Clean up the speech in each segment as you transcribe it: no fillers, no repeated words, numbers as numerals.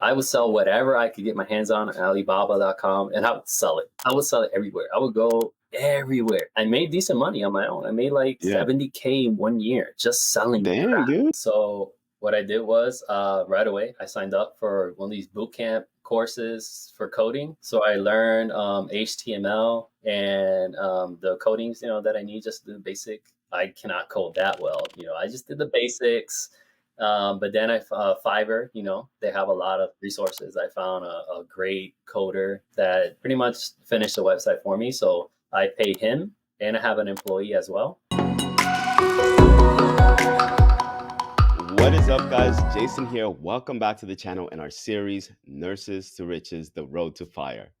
I would sell whatever I could get my hands on Alibaba.com, and I would sell it. I would sell it everywhere. I would go everywhere. I made decent money on my own. I made like Yeah. 70K in 1 year just selling Damn, crap. dude. So what I did was right away, I signed up for one of these boot camp courses for coding. So I learned HTML and the codings, that I need just to do basic. I cannot code that well. I just did the basics. But then Fiverr, they have a lot of resources. I found a great coder that pretty much finished the website for me. So I paid him, and I have an employee as well. What is up, guys? Jason here. Welcome back to the channel in our series, Nurses to Riches, The Road to Fire.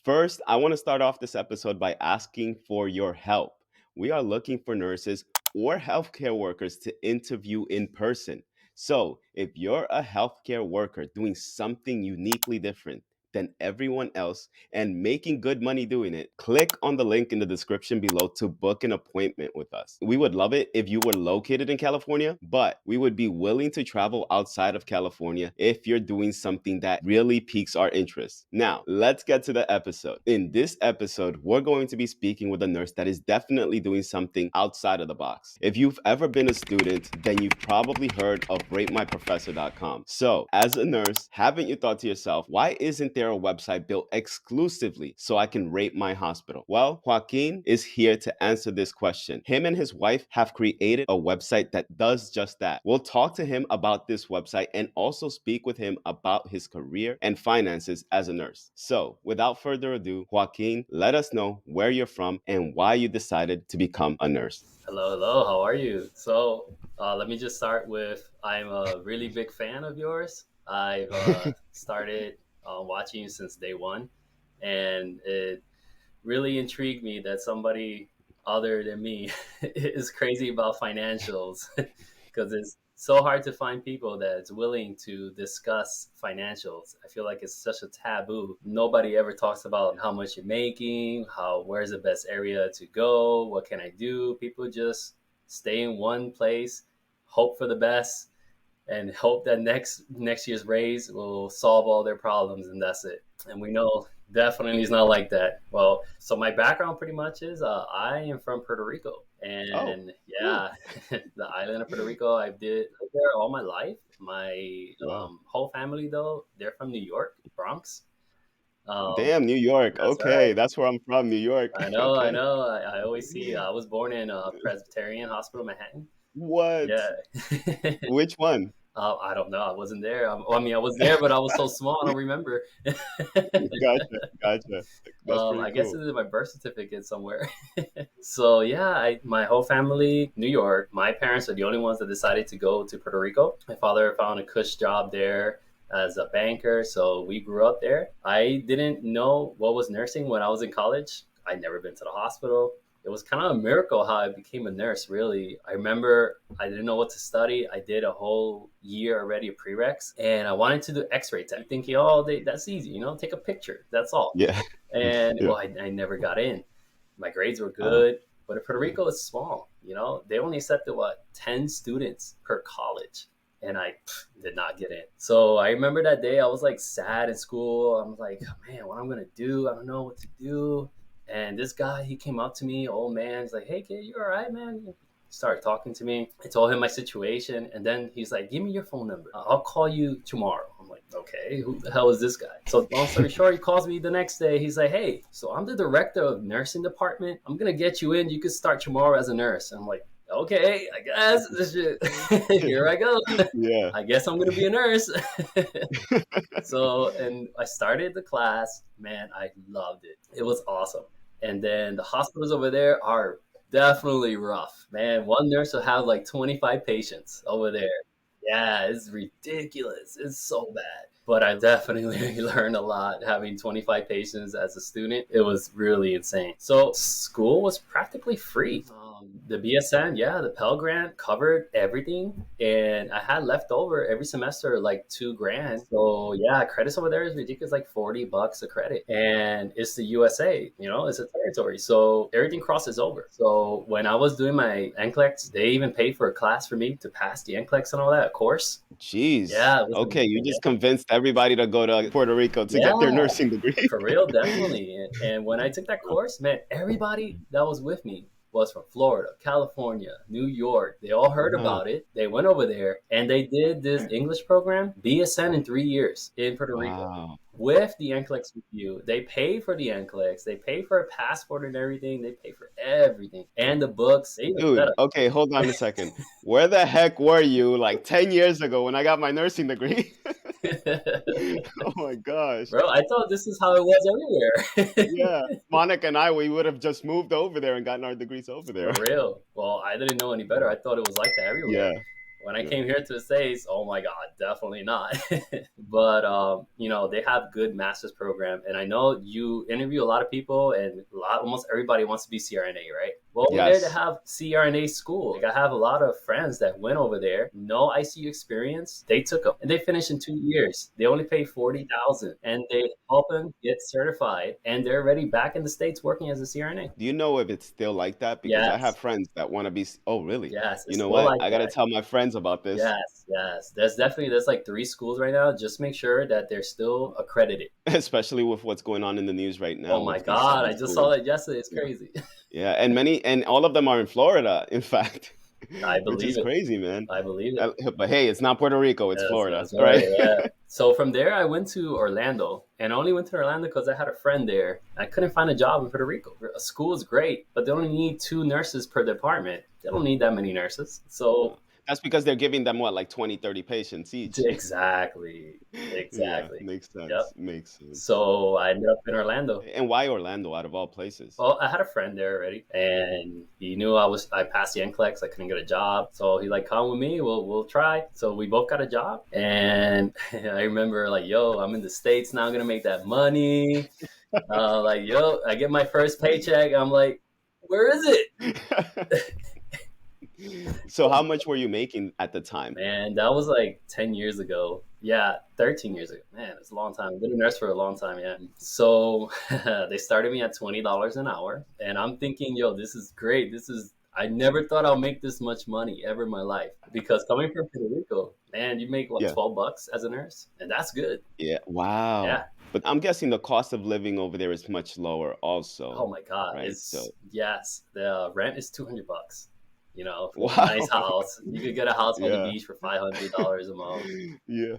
First, I want to start off this episode by asking for your help. We are looking for nurses or healthcare workers to interview in person. So if you're a healthcare worker doing something uniquely different than everyone else and making good money doing it, click on the link in the description below to book an appointment with us. We would love it if you were located in California, but we would be willing to travel outside of California if you're doing something that really piques our interest. Now, let's get to the episode. In this episode, we're going to be speaking with a nurse that is definitely doing something outside of the box. If you've ever been a student, then you've probably heard of RateMyProfessor.com. So, as a nurse, haven't you thought to yourself, why isn't there a website built exclusively so I can rate my hospital? Well, Joaquin is here to answer this question. Him and his wife have created a website that does just that. We'll talk to him about this website and also speak with him about his career and finances as a nurse. So, without further ado, Joaquin, let us know where you're from and why you decided to become a nurse. Hello, how are you? So let me just start with, I'm a really big fan of yours. I've started watching you since day one, and it really intrigued me that somebody other than me is crazy about financials because it's so hard to find people that's willing to discuss financials. I feel like it's such a taboo. Nobody ever talks about how much you're making, where's the best area to go, what can I do. People just stay in one place, hope for the best, and hope that next year's raise will solve all their problems, and that's it. And we know definitely it's not like that. Well, so my background pretty much is I am from Puerto Rico, Oh, and cool. yeah, the island of Puerto Rico. I did live there all my life. My Wow. whole family, though, they're from New York, Bronx. Damn, New York. That's Okay, right. that's where I'm from, New York. I know, I Okay. know. I always see. I was born in Presbyterian Hospital, Manhattan. What? Yeah. Which one? I don't know. I wasn't there. I was there, but I was so small. I don't remember. Gotcha, gotcha. That's pretty I guess cool. it's in my birth certificate somewhere. So yeah, my whole family, New York. My parents are the only ones that decided to go to Puerto Rico. My father found a cush job there as a banker, so we grew up there. I didn't know what was nursing when I was in college. I'd never been to the hospital. It was kind of a miracle how I became a nurse, really. I remember I didn't know what to study. I did a whole year already of prereqs, and I wanted to do x-ray tech, thinking, that's easy, take a picture. That's all. Yeah. And Yeah. well, I never got in. My grades were Oh, good, but Puerto Rico is small. They only accepted 10 students per college, and I did not get in. So I remember that day I was like sad in school. I'm like, man, what I'm gonna do? I don't know what to do. And this guy, he came up to me, old man. He's like, hey kid, you all right, man? He started talking to me. I told him my situation, and then he's like, give me your phone number. I'll call you tomorrow. I'm like, okay, who the hell is this guy? So long story short, he calls me the next day. He's like, hey, so I'm the director of nursing department. I'm gonna get you in. You could start tomorrow as a nurse. I'm like, okay, I guess this shit. Here I go. yeah. I guess I'm gonna be a nurse. So, and I started the class. Man, I loved it. It was awesome. And then the hospitals over there are definitely rough. Man, one nurse will have like 25 patients over there. Yeah, it's ridiculous. It's so bad. But I definitely learned a lot having 25 patients as a student. It was really insane. So school was practically free. The BSN, yeah, the Pell Grant covered everything, and I had left over every semester like 2 grand. So yeah, credits over there is ridiculous, like $40 a credit, and it's the USA, it's a territory, so everything crosses over. So when I was doing my NCLEX, they even paid for a class for me to pass the NCLEX and all that course. Jeez. Yeah, it was Okay, you amazing. just convinced everybody to go to Puerto Rico to Yeah, get their nursing degree. for real, definitely. And when I took that course, man, everybody that was with me was from Florida, California, New York. They all heard Wow. about it. They went over there and they did this English program, BSN, in 3 years in Puerto Rico. Wow. With the NCLEX review, they pay for the NCLEX, they pay for a passport and everything, they pay for everything, and the books. They even Dude, set okay, hold on a second. Where the heck were you like 10 years ago when I got my nursing degree? up. Oh my gosh. Bro, I thought this is how it was everywhere. Yeah. Monica and I, we would have just moved over there and gotten our degrees over there. For real. Well, I didn't know any better. I thought it was like that everywhere. Yeah. When I Yeah. came here to the States, oh my God, definitely not. But they have good master's program, and I know you interview a lot of people, and almost everybody wants to be CRNA, right? Well, over there they Yes. have CRNA school. Like, I have a lot of friends that went over there, no ICU experience. They took them, and they finished in 2 years. They only pay 40,000, and they help them get certified, and they're already back in the States working as a CRNA. Do you know if it's still like that? Because I have Yes, friends that want to be. Oh, really? yes, You it's know still what? like I got to that. tell my friends about this, Yes, yes. There's like 3 schools right now. Just make sure that they're still accredited. especially with what's going on in the news right now Oh my with these God, seven I just saw schools. that yesterday. It's Yeah. crazy. Yeah. And all of them are in Florida, in fact, I which believe is it. crazy, man. I believe it. But hey, it's not Puerto Rico, it's Florida, That's right. right? Yeah. So from there, I went to Orlando, and I only went to Orlando because I had a friend there. I couldn't find a job in Puerto Rico. A school is great, but they only need 2 nurses per department. They don't need that many nurses. So That's because they're giving them what, like 20, 30 patients each. exactly, Yeah, exactly. makes Yep. sense. Makes sense. So I ended up in Orlando. And why Orlando out of all places? Well, I had a friend there already, and he knew I passed the NCLEX. I couldn't get a job, so he like, come with me. We'll try. So we both got a job, and I remember like, yo, I'm in the States now. I'm gonna make that money. Like, yo, I get my first paycheck. I'm like, where is it? So how much were you making at the time? Man, that was like 10 years ago. Yeah, 13 years ago. Man, it's a long time. I've been a nurse for a long time, yeah. So they started me at $20 an hour. And I'm thinking, yo, this is great. I never thought I'll make this much money ever in my life. Because coming from Puerto Rico, man, you make what, Yeah. 12 bucks as a nurse? And that's good. Yeah. Yeah. Wow. But I'm guessing the cost of living over there is much lower Oh also, my God. right? So, Yes, the rent is $200. For a wow. nice house. You could get a house by the Yeah. beach for $500 a month. Yeah.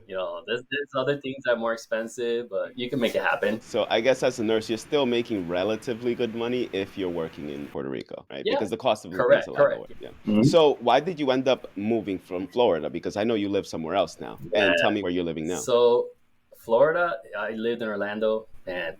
There's other things that are more expensive, but you can make it happen. So I guess as a nurse, you're still making relatively good money if you're working in Puerto Rico, right? Yeah, Because the cost of living is correct, a lot lower. correct. Yeah. Mhm. So why did you end up moving from Florida? Because I know you live somewhere else now. And tell Yeah. me where you're living now. So, Florida, I lived in Orlando, and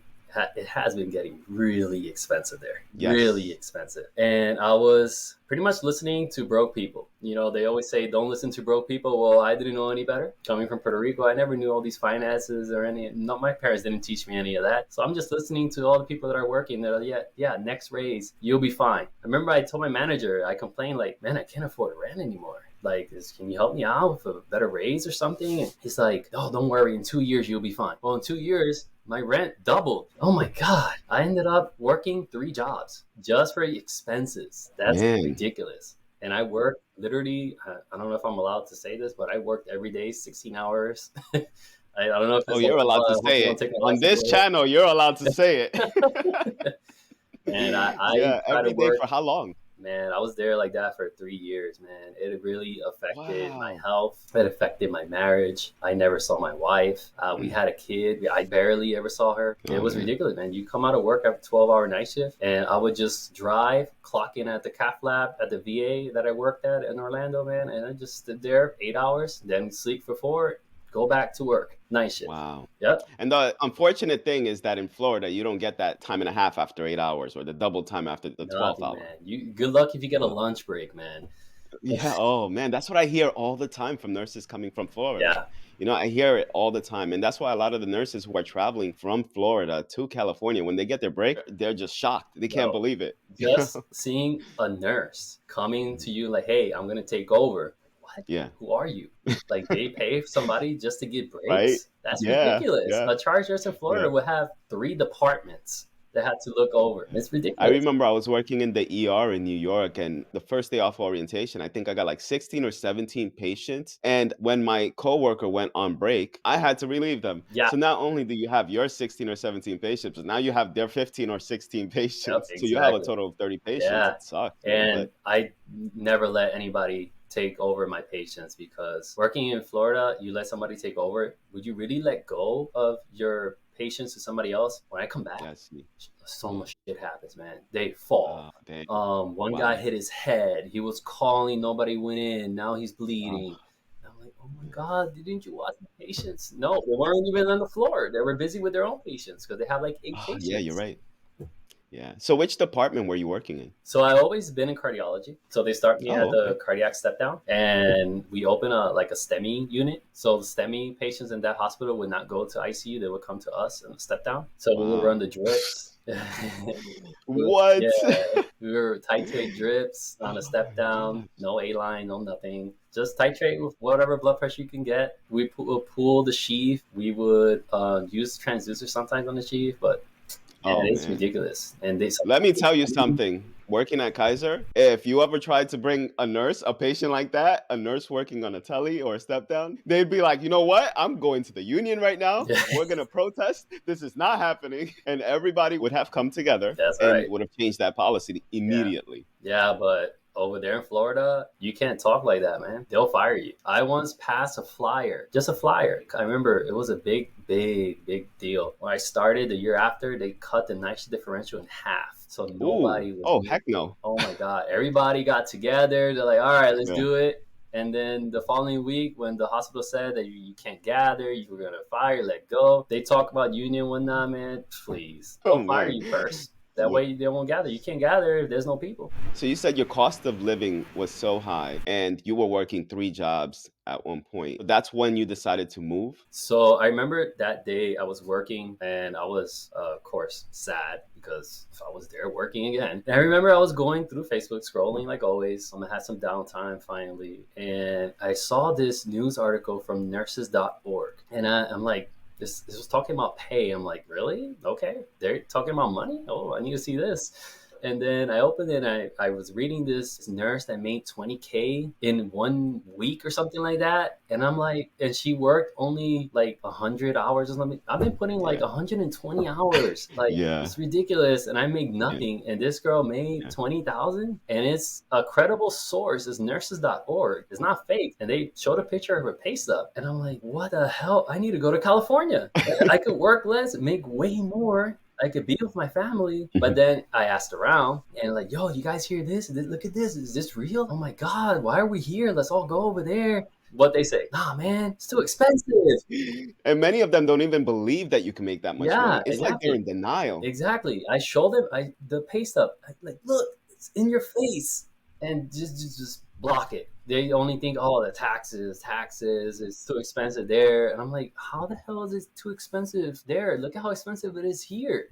it has been getting really expensive there. Really Yes. expensive. And I was pretty much listening to broke people. They always say, don't listen to broke people. Well, I didn't know any better. Coming from Puerto Rico, I never knew all these finances or any. No, my parents didn't teach me any of that. So I'm just listening to all the people that are working. They're like, yeah, next raise, you'll be fine. I remember I told my manager, I complained like, man, I can't afford rent anymore. Like, can you help me out with a better raise or something? And he's like, oh, don't worry. In 2 years, you'll be fine. Well, in 2 years, my rent doubled. Oh my God. I ended up working 3 jobs just for expenses. That's Man. ridiculous. And I worked literally, I don't know if I'm allowed to say this, but I worked every day, 16 hours. I don't know if Oh, this, you're allowed to I hope say you it. don't take my On license this channel, you're allowed to say it. And I Yeah, try to every day work. for how long? Man, I was there like that for 3 years, man. It really affected my Wow. health. It affected my marriage. I never saw my wife. We Mm. had a kid. I barely ever saw her. It Oh, was man. ridiculous, man. You come out of work after 12-hour night shift, and I would just drive, clock in at the cath lab at the VA that I worked at in Orlando, man. And I just stood there 8 hours, then sleep for 4, go back to work, night shift. Wow. Yep. And the unfortunate thing is that in Florida, you don't get that time and a half after 8 hours or the double time after the 12th Nothing, hour. man. Good luck if you get a Wow. lunch break, man. Yeah, oh man, that's what I hear all the time from nurses coming from Florida. Yeah, I hear it all the time. And that's why a lot of the nurses who are traveling from Florida to California, when they get their break, they're just shocked. They can't yo, believe it. just seeing a nurse coming to you like, "Hey, I'm gonna take over." What? Yeah, Who are you? Like they pay somebody just to get right? breaks? That's Yeah, ridiculous. yeah, A charge nurse in yeah. Florida would have three departments that had to look over. It's I ridiculous. remember I was working in the ER in New York, and the first day off orientation, I think I got like 16 or 17 patients. And when my coworker went on break, I had to relieve them. Yeah, So not only do you have your 16 or 17 patients, but now you have their 15 or 16 yep, patients. So you have a exactly. total of 30 patients. Yeah. It sucks, man. And But I never let anybody take over my patients because working in Florida, you let somebody take over. Would you really let go of your patients to somebody else? When I come back, yeah, see. so much shit happens, man. They fall. Oh, damn. One guy Wow. hit his head. He was calling, nobody went in. Now he's Oh, bleeding. And I'm like, oh my man. God, didn't you watch the patients? No, they weren't even on the floor. They were busy with their own patients because they have like eight Oh, yeah, you're patients. right. Yeah. So which department were you working in? So I always been in cardiology. So they start me at Oh, okay. the cardiac step down, and we open a like a STEMI unit. So the STEMI patients in that hospital would not go to ICU; they would come to us and step down. So we would run Wow. the drips. Yeah, What? we were titrate drips on a Oh step my down. gosh. No A line, no nothing. Just titrate with whatever blood pressure you can get. We would pull the sheath. We would use transducer sometimes on the sheath, but Oh man, it's man. ridiculous. And they Let me sometimes tell you something. Working at Kaiser, if you ever tried to bring a nurse, a patient like that, a nurse working on a tele or a step down, they'd be like, you know what? I'm going to the union right now. yeah, We're going to protest. This is not happening. And everybody would have come together that's and right. would have changed that policy Yeah. immediately. Yeah, but over there in Florida, you can't talk like that, man. They'll fire you. I once passed a flyer, just a flyer. I remember it was a big, big, big deal. When I started the year after, they cut the night shift differential in half. So Ooh. nobody was Oh, heck making, no. oh my God, everybody got together. They're like, all right, let's Yeah. do it. And then the following week, when the hospital said that you can't gather, you were going to fire, let go, they talk about union, whatnot, man. Please, Oh, they'll fire man. you first. That Yeah. way they won't gather. You can't gather if there's no people. So you said your cost of living was so high and you were working three jobs at one point. That's when you decided to move? So I remember that day I was working and I was, of course, sad because I was there working again. And I remember I was going through Facebook, scrolling like always. I had some downtime finally. And I saw this news article from nurses.org. And I'm like, this was talking about pay. I'm like, really? Okay. They're talking about money? Oh, I need to see this. And then I opened it and I was reading this nurse that made 20K in 1 week or something like that. And I'm like, and she worked only like 100 hours or something. I've been putting like Yeah. 120 hours. Like, Yeah. it's ridiculous. And I make Yeah. nothing. And this girl made Yeah. 20,000. And it's a credible source is nurses.org. It's not fake. And they showed a picture of her pay stub. And I'm like, what the hell? I need to go to California. I could work less, make way more. I could be with my family. But then I asked around and like, yo, you guys hear this? Look at this. Is this real? Oh my God, why are we here? Let's all go over there. What they say, nah, man, it's too expensive. And many of them don't even believe that you can make that much Yeah, money. It's like they're exactly. in denial. Exactly. I showed them the pay stub. Like, look, it's in your face. And just block it. They only think, oh, the taxes, it's too expensive there. And I'm like, how the hell is it too expensive there? Look at how expensive it is here.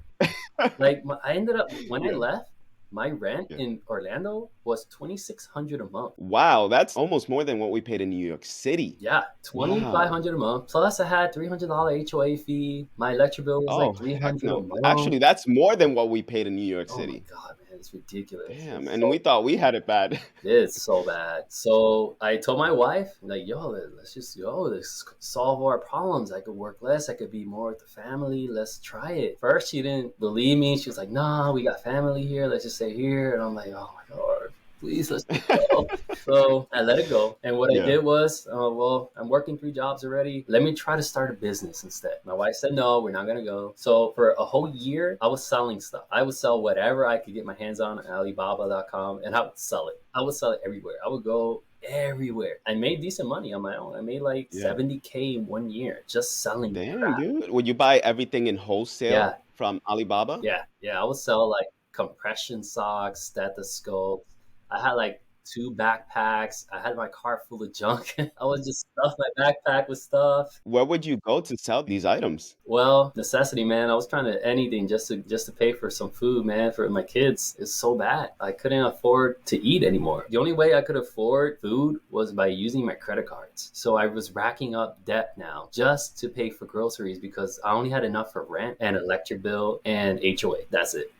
Like I ended up when I Yeah. left, my rent Yeah. in Orlando was 2,600 a month. Wow, that's almost more than what we paid in New York City. Yeah, twenty five Wow. hundred a month. Plus, I had $300 HOA fee. My electric bill was like Oh, three heck hundred a no. month. Actually, that's more than what we paid in New York Oh my City. God, man, it's ridiculous. Damn, It's and we so thought we had it bad. it's so bad. So I told my wife, like, yo, let's solve our problems. I could work less. I could be more with the family. Let's try it. First, she didn't believe me. She was like, nah, we got family here. Let's just stay here. And I'm like, oh my God, please, let's just go. So I let it go. And what I Yeah. did was, well, I'm working three jobs already. Let me try to start a business instead. My wife said, no, we're not going to go. So for a whole year, I was selling stuff. I would sell whatever I could get my hands on Alibaba.com and I would sell it. I would sell it everywhere. I would go everywhere. I made decent money on my own. I made like Yeah. 70K in 1 year just selling Damn, crap. dude. Would you buy everything in Yeah, wholesale from Alibaba? yeah, yeah. I would sell like compression socks, stethoscopes. I had like 2 backpacks. I had my car full of junk. I would just stuff my backpack with stuff. Where would you go to sell these items? Well, necessity, man. I was trying to anything just to pay for some food, man, for my kids. It's so bad. I couldn't afford to eat anymore. The only way I could afford food was by using my credit cards. So I was racking up debt now just to pay for groceries because I only had enough for rent and electric bill and HOA. That's it.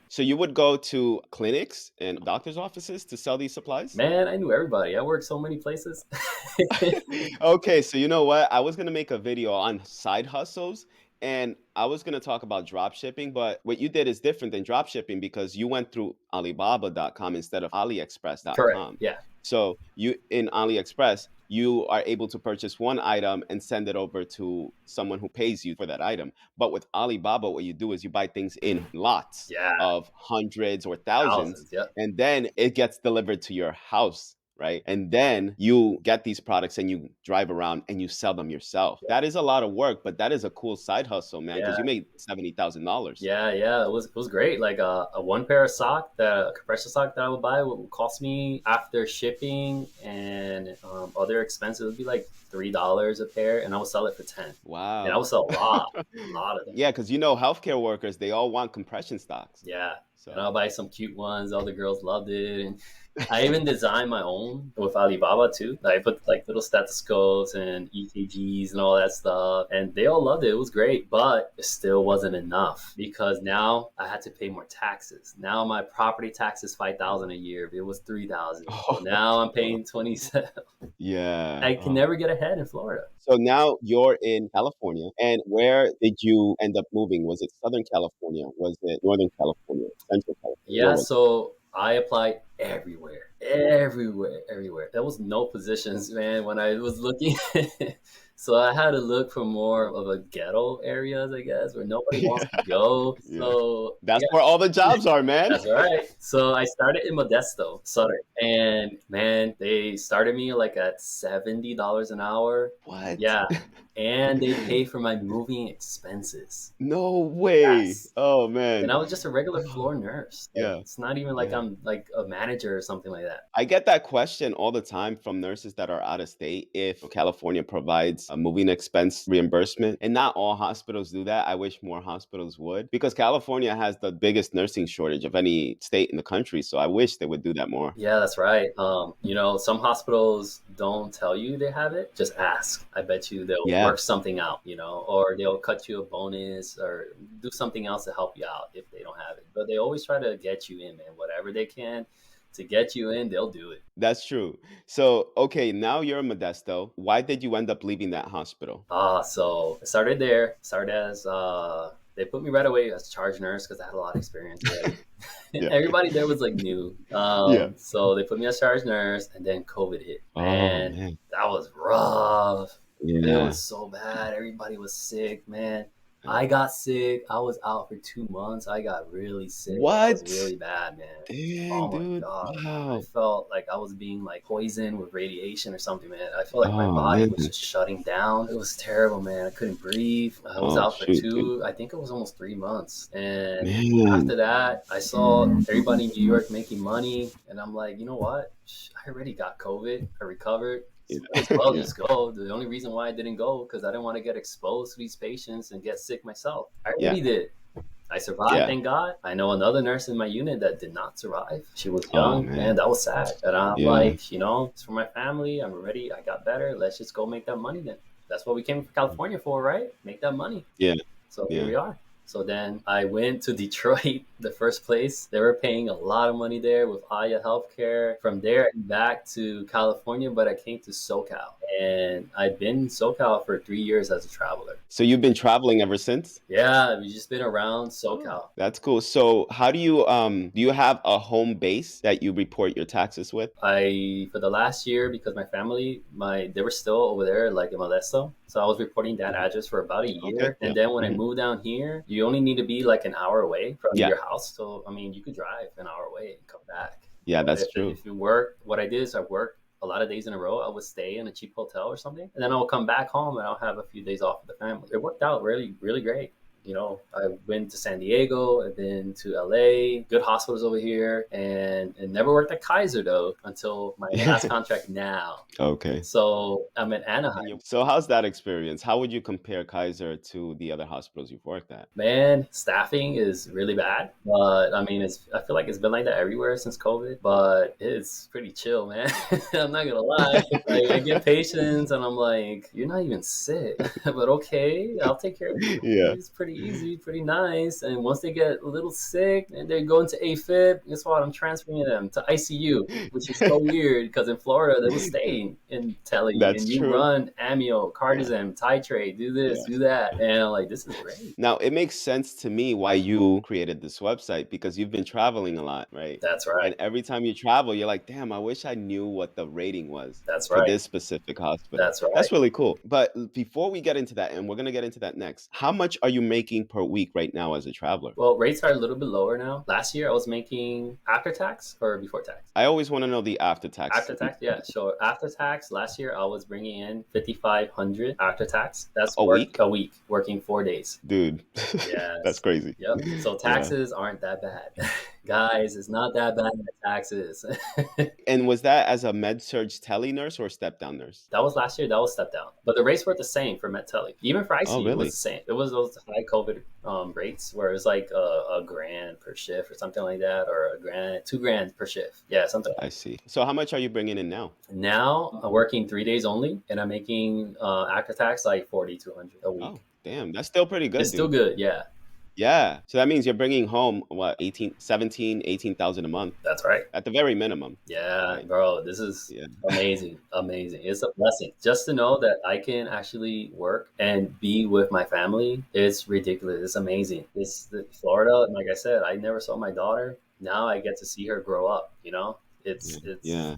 So you would go to clinics and doctor's offices to sell these supplies? Man, I knew everybody. I worked so many places. Okay, so you know what? I was gonna make a video on side hustles and I was gonna talk about drop shipping, but what you did is different than drop shipping because you went through Alibaba.com instead of Correct. AliExpress.com. Yeah. So you in AliExpress, you are able to purchase one item and send it over to someone who pays you for that item. But with Alibaba, what you do is you buy things in lots Yeah. of hundreds or thousands, Thousands. Yep. and then it gets delivered to your house, right? And then you get these products and you drive around and you sell them yourself. That is a lot of work, but that is a cool side hustle, man, Yeah. because you made $70,000. Yeah, yeah, it was great. Like a one pair of sock, that a compression sock that I would buy would cost me after shipping and other expenses, it would be like $3 a pair, and I would sell it for 10. And I Wow. would sell a lot of them. Yeah, because you know, healthcare workers, they all want compression stocks. Yeah, and So, I'll buy some cute ones. All the girls loved it, and I even designed my own with Alibaba too. I put like little stethoscopes and EKGs and all that stuff, and they all loved it. It was great, but it still wasn't enough because now I had to pay more taxes. Now my property tax is 5,000 a year. It was 3,000. So now I'm oh, paying 27. yeah. I can Oh. never get ahead in Florida. So now you're in California. And where did you end up moving? Was it Southern California? Was it Northern California? Central California? Where Yeah, was so I applied everywhere, everywhere, everywhere. There was no positions, man, when I was looking. So I had to look for more of a ghetto areas, I guess, where nobody it? wants to go. Yeah. So That's yeah, where all the jobs are, man. that's right. So I started in Modesto, Sutter, and man, they started me like at $70 an hour. What? Yeah, and they pay for my moving expenses. No way. Yes. Oh, And man. I was just a regular Oh, floor nurse. Like, yeah. it's not even like Yeah. I'm like a manager or something like that. I get that question all the time from nurses that are out of state if California provides a moving expense reimbursement. And not all hospitals do that. I wish more hospitals would because California has the biggest nursing shortage of any state in the country. So I wish they would do that more. Yeah, that's right. Some hospitals don't tell you they have it. Just ask. I bet you they'll Yeah, work something out, or they'll cut you a bonus or do something else to help you out if they don't have it. But they always try to get you in, man. Whatever they can to get you in, they'll do it. that's true. So, okay, now you're in Modesto. Why did you end up leaving that hospital? So I started there. Started as they put me right away as charge nurse because I had a lot of experience already. Yeah. Everybody there was like new. Yeah. So they put me as charge nurse, and then COVID hit. Oh, Man, man. that was rough. It Yeah. was so bad. Everybody was sick, man. I got sick. I was out for 2 months. I got really sick. It was What? really bad, man. Dang, Oh my dude. God. I Wow. felt like I was being like poisoned with radiation or something, man. I felt like my Oh, body man. was just shutting down. It was terrible, man. I couldn't breathe. I was Oh, out for shoot, dude. I think it was almost 3 months. And Man. after that, I saw everybody in New York making money. And I'm like, you know what? I already got COVID. I recovered. Yeah. Might as well Yeah. just go. The only reason why I didn't go because I didn't want to get exposed to these patients and get sick myself. I Yeah. already did. I survived, Yeah. thank God. I know another nurse in my unit that did not survive. She was Oh, young, and man. that was sad. And I'm Yeah. like, it's for my family. I'm ready. I got better. Let's just go make that money then. That's what we came to California for, right? Make that money. Yeah. So here Yeah. we are. So then I went to Detroit, the first place. They were paying a lot of money there with Aya Healthcare. From there back to California, but I came to SoCal. And I've been in SoCal for 3 years as a traveler. So you've been traveling ever since? Yeah, we've just been around Oh, SoCal. that's cool. So how do you have a home base that you report your taxes with? For the last year, because my family, they were still over there, like in Modesto. So I was reporting that Mhm. address for about a Okay. year. Yeah. And then when I Mhm. moved down here, you only need to be like an hour away from Yeah. your house. So, I mean, you could drive an hour away and come back. Yeah, But that's true. if you work, what I did is I worked a lot of days in a row. I would stay in a cheap hotel or something. And then I will come back home and I'll have a few days off with the family. It worked out really, really great. I went to San Diego, I've been to LA, good hospitals over here, and never worked at Kaiser though until my last contract now. Okay. So I'm in And Anaheim. so how's that experience? How would you compare Kaiser to the other hospitals you've worked at? Man, staffing is really bad, but I mean, I feel like it's been like that everywhere since COVID, but it's pretty chill, man. I'm not gonna lie. Like, I get patients, and I'm like, "You're not even sick," but okay, I'll take care of you. Yeah. It's pretty easy, pretty nice. And once they get a little sick and they go into AFib, guess what? I'm transferring them to ICU, which is so weird because in Florida they will stay in tele That's and you true. run amio, Yeah. cardizem, titrate, do this, Yeah. do that, and I'm like, this is great. Now, it makes sense to me why you created this website because you've been traveling a lot, right? That's right. And every time you travel, you're like, damn, I wish I knew what the rating was That's for right. this specific hospital. That's right. That's really cool. But before we get into that, and we're going to get into that next, how much are you making per week right now as a traveler? Well, rates are a little bit lower now. Last year I was making after tax or before tax? I always want to know the after tax. After tax, yeah. So after tax, last year I was bringing in 5,500 after tax. That's A work week? a week, working 4 days. Dude, that's Yes. crazy. Yep. So Yeah. taxes aren't that bad, guys. It's not that bad at taxes. And was that as a med surge tele nurse or step down nurse? That was last year. That was step down, but the rates were the same for MedTele. Even for Oh, ICU, it was really? the same. It was those high COVID rates where it was like a grand per shift or something like that, or a grand, 2 grand per shift. Yeah, something like I see. So how much are you bringing in now? that. Now I'm working 3 days only, and I'm making after tax like 4,200 a week. Oh, damn. That's still pretty good, It's still dude. good. Yeah, Yeah. So that means you're bringing home what, 18, 17, 18,000 a month that's right. at the very minimum, Yeah, right? bro, this is Yeah. amazing. Amazing. It's a blessing. Just to know that I can actually work and be with my family is ridiculous. It's amazing. Florida, like I said, I never saw my daughter. Now I get to see her grow up, you know? Yeah. It's it's Yeah.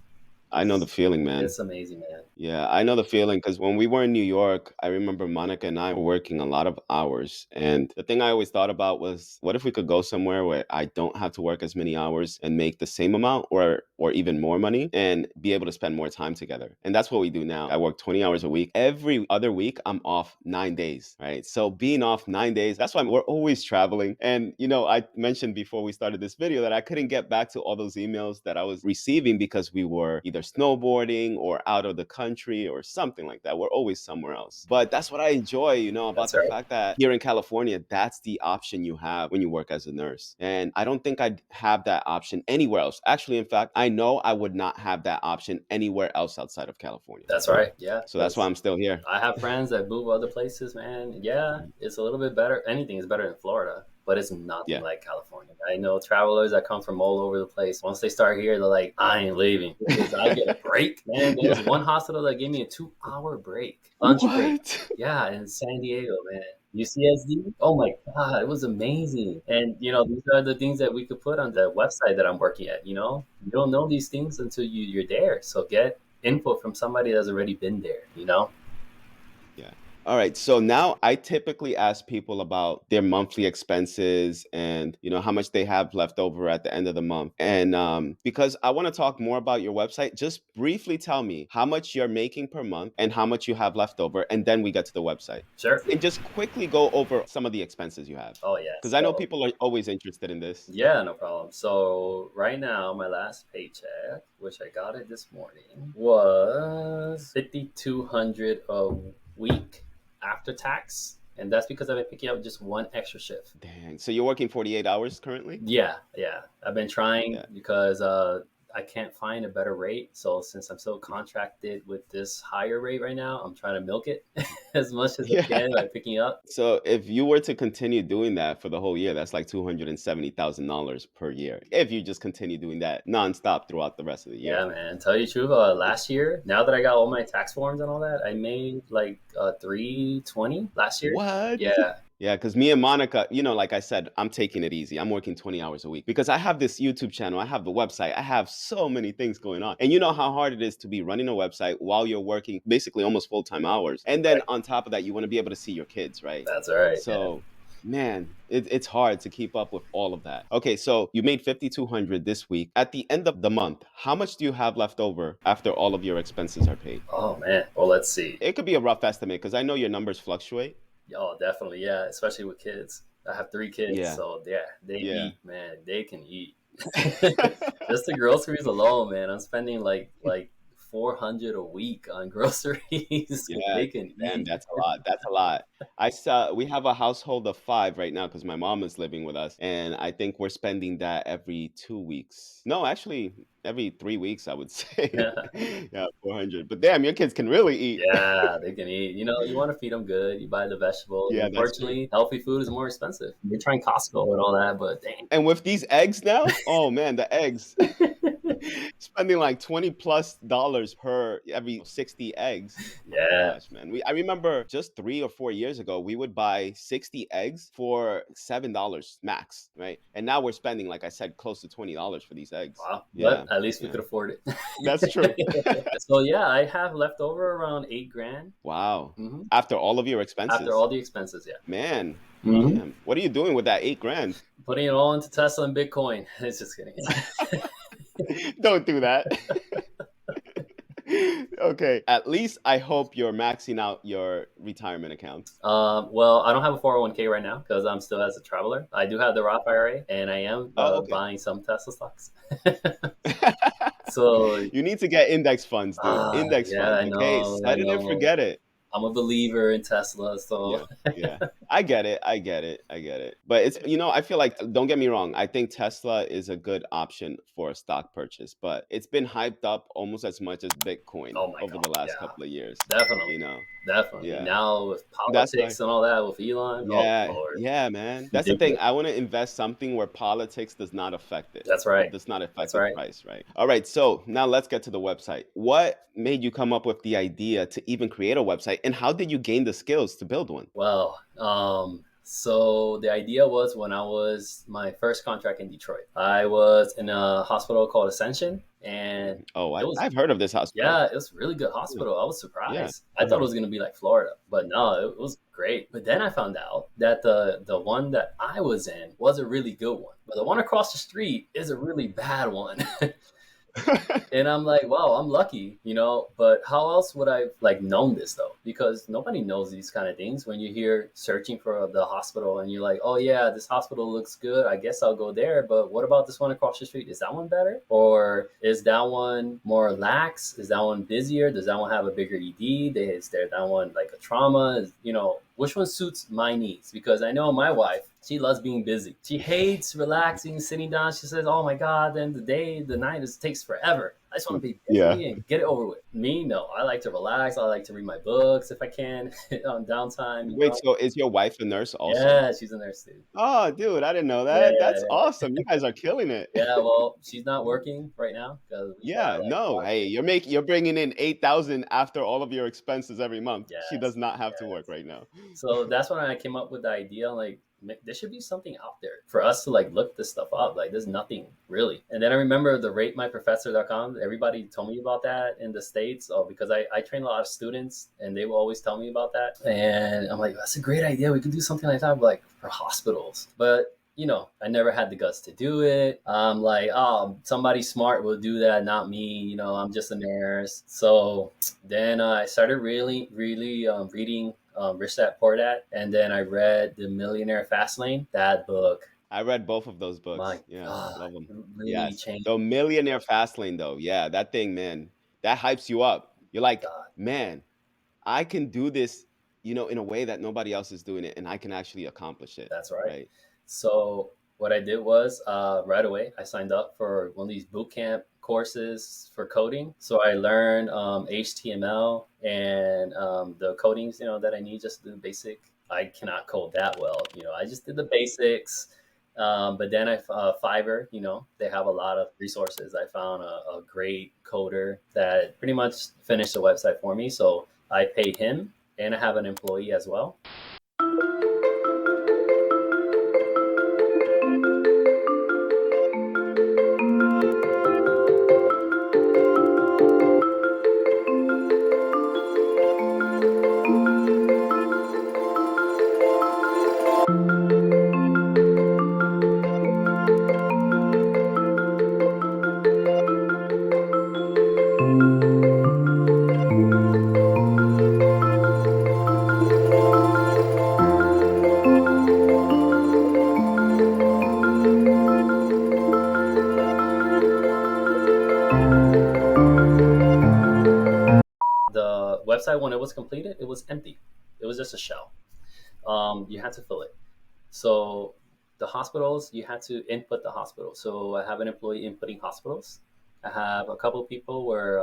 I know the it's feeling, man. it's amazing, man. Yeah, I know the feeling because when we were in New York, I remember Monica and I were working a lot of hours. And the thing I always thought about was, what if we could go somewhere where I don't have to work as many hours and make the same amount or even more money and be able to spend more time together? And that's what we do now. I work 20 hours a week. Every other week, I'm off 9 days, right? So being off 9 days, that's why we're always traveling. And, I mentioned before we started this video that I couldn't get back to all those emails that I was receiving because we were either snowboarding or out of the country or something like that. We're always somewhere else. But that's what I enjoy, about That's the right. fact that here in California, that's the option you have when you work as a nurse. And I don't think I'd have that option anywhere else. Actually, in fact, I know I would not have that option anywhere else outside of California. That's right. Yeah. So that's why I'm still here. I have friends that move other places, man. Yeah, it's a little bit better. Anything is better in Florida, but it's nothing Yeah. like California. I know travelers that come from all over the place. Once they start here, they're like, I ain't leaving because I get a break. Man, there was Yeah. one hospital that gave me a 2 hour break, lunch break. What? Yeah, in San Diego, man. UCSD? Oh my God, it was amazing. And, these are the things that we could put on the website that I'm working at, You don't know these things until you're there. So get input from somebody that's already been there. Yeah. All right. So now I typically ask people about their monthly expenses and how much they have left over at the end of the month. And because I want to talk more about your website, just briefly tell me how much you're making per month and how much you have left over, and then we get to the website. Sure. And just quickly go over some of the expenses you have, Oh yeah. because I know So people are always interested in this. yeah, no problem. So right now, my last paycheck, which I got it this morning, was 5,200 a week after tax, and that's because I've been picking up just one extra shift. Dang. So you're working 48 hours currently? Yeah, yeah. I've been trying Yeah. because I can't find a better rate. So since I'm still contracted with this higher rate right now, I'm trying to milk it as much as I Yeah. can by picking up. So if you were to continue doing that for the whole year, that's like $270,000 per year. If you just continue doing that nonstop throughout the rest of the year. Yeah, man. Tell you the truth, last year, now that I got all my tax forms and all that, I made like 320 last year. What? Yeah, Yeah, because me and Monica, like I said, I'm taking it easy. I'm working 20 hours a week because I have this YouTube channel, I have the website, I have so many things going on. And you know how hard it is to be running a website while you're working basically almost full-time hours. And then right. on top of that, you want to be able to see your kids, right? That's all right. Yeah. So, man, it's hard to keep up with all of that. Okay, so you made 5,200 this week. At the end of the month, how much do you have left over after all of your expenses are paid? Oh man. Well, let's see. It could be a rough estimate because I know your numbers fluctuate. Oh, definitely, yeah. Especially with kids. I have three kids, Yeah, so yeah, they yeah. eat, man. They can eat. Just the groceries alone, man. I'm spending like 400 a week on groceries. Yeah, They can damn, eat. that's a lot. That's a lot. I saw we have a household of 5 right now because my mom is living with us, and I think we're spending that every 2 weeks. No, actually, every 3 weeks, I would say. Yeah, 400. But damn, your kids can really eat. Yeah, they can eat. You want to feed them good. You buy the vegetables. Yeah, that's true. Unfortunately, healthy food is more expensive. You're trying Costco and all that, but dang. And with these eggs now, oh man, the eggs. Spending like 20 plus dollars per every 60 eggs. My Yeah. gosh, man. I remember just 3 or 4 years ago, we would buy 60 eggs for $7 max, right? And now we're spending, like I said, close to $20 for these eggs. Wow. But Yeah, at least we yeah. could afford That's true. it. So yeah, I have left over around 8 grand. Wow. hmm After all of your After expenses. all the expenses, yeah. Man, hmm damn. What are you doing with that 8 grand? Putting it all into Tesla and Bitcoin. It's just kidding. Don't do that. Okay. At least I hope you're maxing out your retirement account. Well, I don't have a 401k right now because I'm still as a traveler. I do have the Roth IRA, and I am Oh, okay. buying some Tesla stocks. So, You need to get index funds, dude. Index yeah, funds. I Okay, know, I set it and know. forget it. I'm a believer in Tesla, so Yeah, yeah. I get it. I get it. I get it. But I feel like, don't get me wrong. I think Tesla is a good option for a stock purchase, but it's been hyped up almost as much as Bitcoin oh my over god, the last yeah, couple of years. definitely, You know, definitely. yeah. Now with That's why. politics and all that with Elon, oh Yeah, Lord, yeah, man. That's the thing. ridiculous. I want to invest something where politics does not affect it. That's It right. does not affect That's the right. price, right? All right. So now let's get to the website. What made you come up with the idea to even create a website, and how did you gain the skills to build one? Well, so the idea was when I was my first contract in Detroit. I was in a hospital called Ascension, and Oh, it was I've heard of this hospital. yeah, it was a really good Yeah, hospital. I was yeah. surprised. I thought it was gonna be like Florida, but no, it was great. But then I found out that the one that I was in was a really good one, but the one across the street is a really bad one. And I'm like, wow, I'm lucky, But how else would I like known this though? Because nobody knows these kind of things. When you hear searching for the hospital and you're like, oh yeah, this hospital looks good. I guess I'll go there. But what about this one across the street? Is that one better, or is that one more lax? Is that one busier? Does that one have a bigger ED? Is there that one like a trauma? Which one suits my needs? Because I know my wife, she loves being busy. She hates relaxing, sitting down. She says, "Oh my God, then the night takes forever. I just want to be Yeah. busy and get it over with." Me, no. I like to relax. I like to read my books if I can on downtime. Wait, so is your wife a nurse also? Yeah, she's a nurse too. Oh, dude, I didn't know Yeah, that. That's awesome. You guys are killing it. yeah. Well, she's not working right now because we Yeah, got like no. Hey, you're bringing in 8,000 after all of your expenses every month. She does yes, not have to work yes. right now. So that's when I came up with the idea, like, there should be something out there for us to like look this stuff up. Like, there's nothing really. And then I remember the ratemyprofessor.com. Everybody told me about that in the States. Oh, because I train a lot of students and they will always tell me about that. And I'm like, that's a great idea. We could do something like that, like for hospitals. But I never had the guts to do it. I'm like, oh, somebody smart will do that, not me. I'm just a nurse. So then I started really, really reading Rich Dad Poor Dad, and then I read The Millionaire Fastlane. That book, I read both of those my books. Yeah, God, love them. it really Yes. changed. The Millionaire Fastlane, though. Yeah, that thing, man, that hypes you up. You're like, God, man, I can do this, in a way that nobody else is doing it, and I can actually accomplish it, that's right. right? So what I did was right away I signed up for one of these boot camp courses for coding. So I learned HTML and the codings, that I need just to do basic. I cannot code that well. I just did the basics. But then Fiverr, they have a lot of resources. I found a great coder that pretty much finished the website for me. So I paid him, and I have an employee as well. website, when it was completed, it was empty. It was just a shell. You had to fill it. So the hospitals, you had to input the hospital. So I have an employee inputting hospitals. I have a couple of people where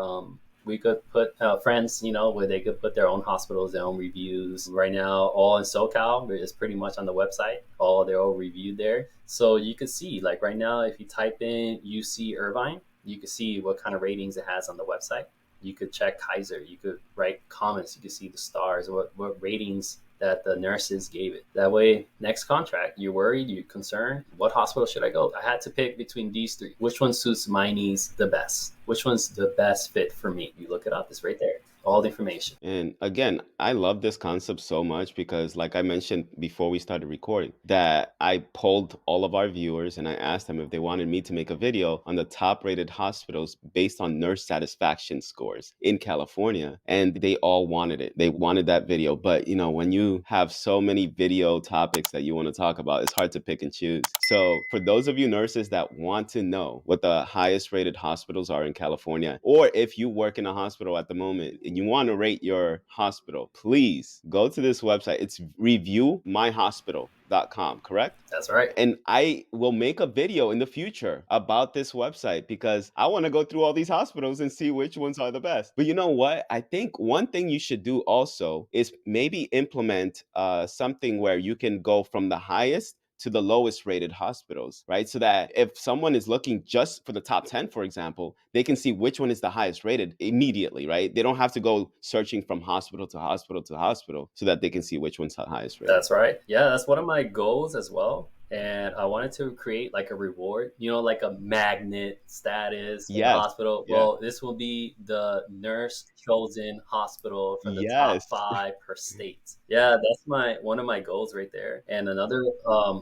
we could put friends, where they could put their own hospitals, their own reviews. Right now, all in SoCal is pretty much on the website. All they're all reviewed there, so you could see. Like right now, if you type in UC Irvine, you could see what kind of ratings it has on the website. You could check Kaiser. You could write comments. You could see the stars, what ratings that the nurses gave it. That way, next contract, you're worried, you're concerned. What hospital should I go? I had to pick between these three. Which one suits my needs the best? Which one's the best fit for me? You look it up, it's right there. All the information. And again, I love this concept so much because, like I mentioned before we started recording, that I polled all of our viewers and I asked them if they wanted me to make a video on the top rated hospitals based on nurse satisfaction scores in California. And they all wanted it. They wanted that video. But, when you have so many video topics that you want to talk about, it's hard to pick and choose. So, for those of you nurses that want to know what the highest rated hospitals are in California, or if you work in a hospital at the moment and you want to rate your hospital, please go to this website. It's reviewmyhospital.com, correct? That's right. And I will make a video in the future about this website because I want to go through all these hospitals and see which ones are the best. But you know what? I think one thing you should do also is maybe implement something where you can go from the highest to the lowest rated hospitals, right? So that if someone is looking just for the top 10, for example, they can see which one is the highest rated immediately, right? They don't have to go searching from hospital to hospital to hospital so that they can see which one's the highest rated. That's right. Yeah, that's one of my goals as well. And I wanted to create like a reward, like a magnet status in the Yes. hospital. Yeah. Well, this will be the nurse chosen hospital from the top Yes. 5 per state. Yeah, that's one of my goals right there. And another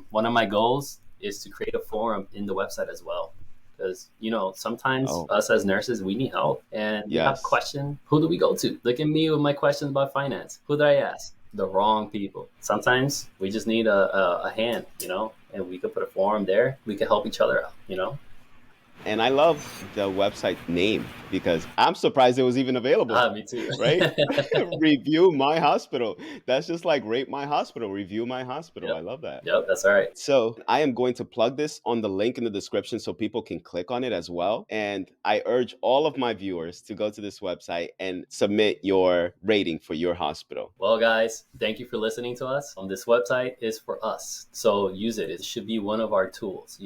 one of my goals is to create a forum in the website as well. Because sometimes Oh, us as nurses, we need help, and we have yes. questions. Who do we go to? Look at me with my questions about finance. Who did I ask? The wrong people. Sometimes we just need a hand, and we could put a forum there. We could help each other out. And I love the website name because I'm surprised it was even available, Me too. right? Review my hospital. That's just like rate my hospital, review my hospital. I Yep. love that. Yep, that's all right. So I am going to plug this on the link in the description so people can click on it as well. And I urge all of my viewers to go to this website and submit your rating for your hospital. Well, guys, thank you for listening to us. This website is for us, so use it. It should be one of our tools.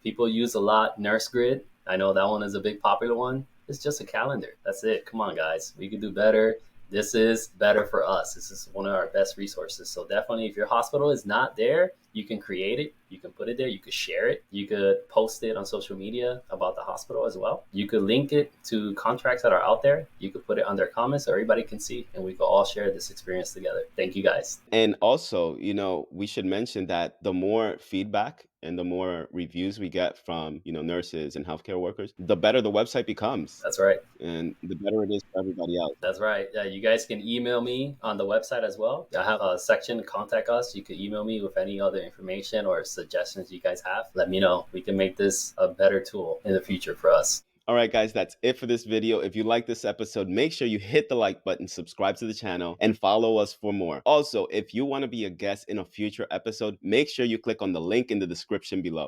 People use a lot Nurse Grid. I know that one is a big popular one. It's just a calendar. That's it. Come on, guys. We could do better. This is better for us. This is one of our best resources. So definitely, if your hospital is not there, you can create it. You can put it there. You could share it. You could post it on social media about the hospital as well. You could link it to contracts that are out there. You could put it under comments so everybody can see, and we could all share this experience together. Thank you, guys. And also, we should mention that the more feedback and the more reviews we get from, nurses and healthcare workers, the better the website becomes That's right. and the better it is for everybody else. That's right. Yeah, you guys can email me on the website as well. I have a section, contact us. You can email me with any other information or suggestions you guys have. Let me know. We can make this a better tool in the future for us. All right, guys, that's it for this video. If you like this episode, make sure you hit the like button, subscribe to the channel, and follow us for more. Also, if you want to be a guest in a future episode, make sure you click on the link in the description below.